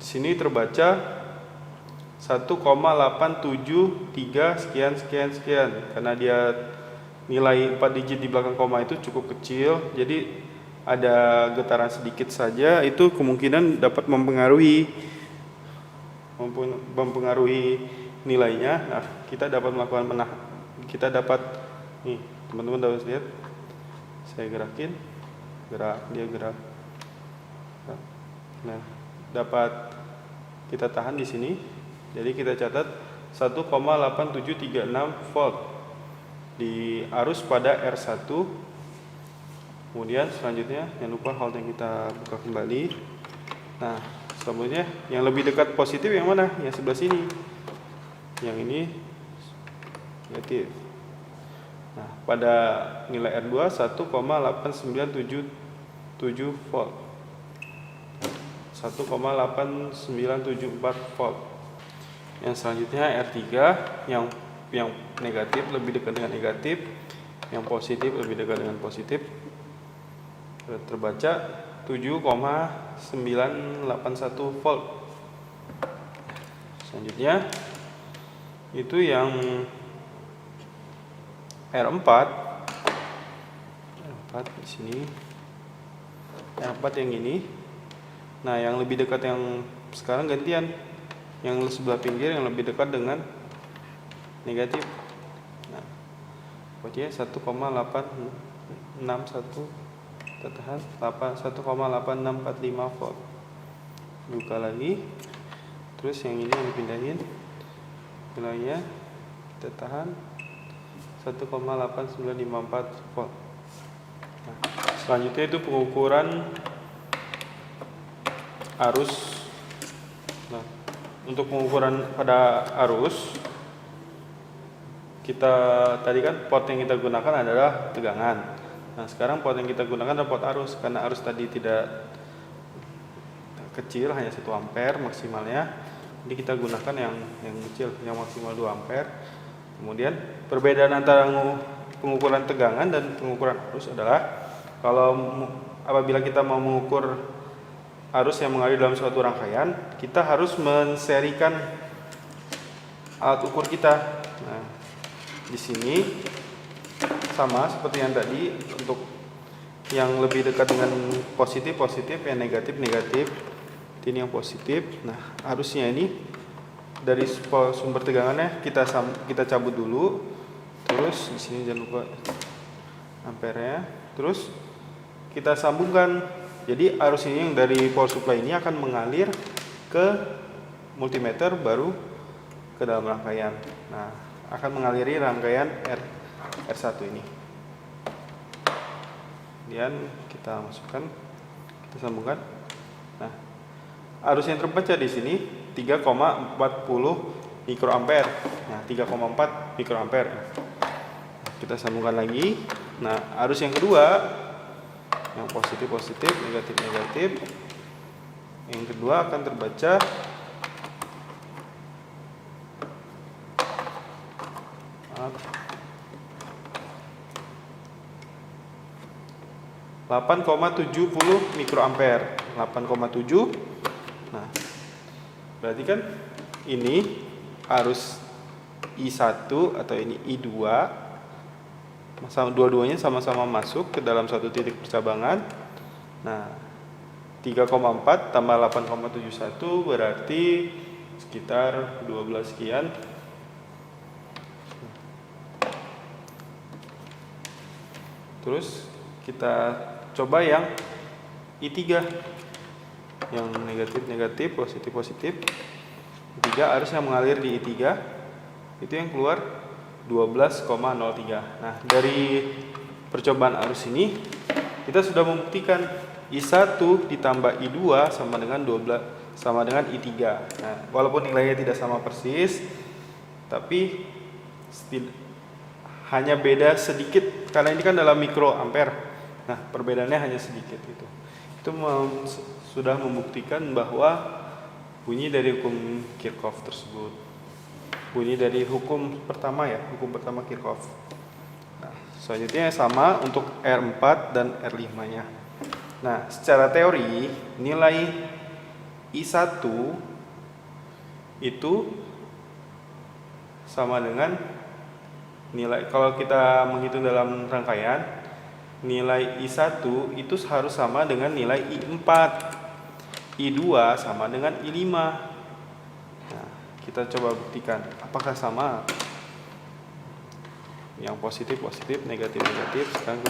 sini terbaca 1,873 sekian sekian sekian, karena dia nilai 4 digit di belakang koma itu cukup kecil, jadi ada getaran sedikit saja itu kemungkinan dapat mempengaruhi nilainya. Nah, kita dapat melakukan kita dapat nih, teman-teman dapat lihat, saya gerakin, dia gerak. Nah, dapat kita tahan di sini. Jadi kita catat 1,8736 volt di arus pada R1. Kemudian selanjutnya jangan lupa hold yang kita buka kembali. Nah, selanjutnya yang lebih dekat positif yang mana? Yang sebelah sini. Yang ini negatif. Nah, pada nilai R2 1,8977 volt. 1,8974 volt. Yang selanjutnya R3 yang negatif lebih dekat dengan negatif, yang positif lebih dekat dengan positif. Terbaca 7,981 volt. Selanjutnya itu yang R4 di sini. R4 yang ini. Nah, yang lebih dekat yang sekarang gantian, yang sebelah pinggir yang lebih dekat dengan negatif. Nah, berarti 1,861, kita tahan 1,8645 volt. Buka lagi. Terus yang ini yang dipindahin nilainya, kita tahan 1,8954 volt. Nah, selanjutnya itu pengukuran arus. Nah, untuk pengukuran pada arus, kita tadi kan pot yang kita gunakan adalah tegangan. Nah, sekarang pot yang kita gunakan adalah pot arus, karena arus tadi tidak kecil, hanya 1 ampere maksimalnya. Jadi kita gunakan yang kecil, yang maksimal 2 ampere. Kemudian perbedaan antara pengukuran tegangan dan pengukuran arus adalah apabila kita mau mengukur arus yang mengalir dalam suatu rangkaian, kita harus menserikan alat ukur kita. Nah, di sini sama seperti yang tadi, untuk yang lebih dekat dengan positif, yang negatif. Ini yang positif. Nah, arusnya ini dari sumber tegangannya kita cabut dulu. Terus di sini jangan lupa ampernya. Terus kita sambungkan. Jadi arus ini yang dari power supply ini akan mengalir ke multimeter, baru ke dalam rangkaian. Nah, akan mengaliri rangkaian R1 ini. Kemudian kita masukkan, kita sambungkan. Nah, arus yang terbaca di sini 3,40 mikroampere. Nah, 3,4 mikroampere. Kita sambungkan lagi. Nah, arus yang kedua, yang positif, negatif. Yang kedua akan terbaca 8,70 mikroampere. 8,7. Nah, berarti kan ini arus I1 atau ini I2, dua-duanya sama-sama masuk ke dalam satu titik percabangan. Nah, 3,4 tambah 8,71 berarti sekitar 12 sekian. Terus kita coba yang I3, yang negatif, positif. I3, arus yang mengalir di I3 itu yang keluar 12,03. Nah, dari percobaan arus ini kita sudah membuktikan I1 ditambah I2 sama dengan I3. Nah, walaupun nilainya tidak sama persis, tapi hanya beda sedikit, karena ini kan dalam mikroampere. Nah, perbedaannya hanya sedikit itu. Itu sudah membuktikan bahwa bunyi dari hukum Kirchhoff tersebut. Bunyi dari hukum pertama Kirchhoff. Nah, selanjutnya sama untuk R4 dan R5-nya. Nah, secara teori nilai I1 itu sama dengan nilai, kalau kita menghitung dalam rangkaian, nilai I1 itu harus sama dengan nilai I4. I2 sama dengan I5. Nah, kita coba buktikan apakah sama. Yang positif positif, negatif negatif. Sekarang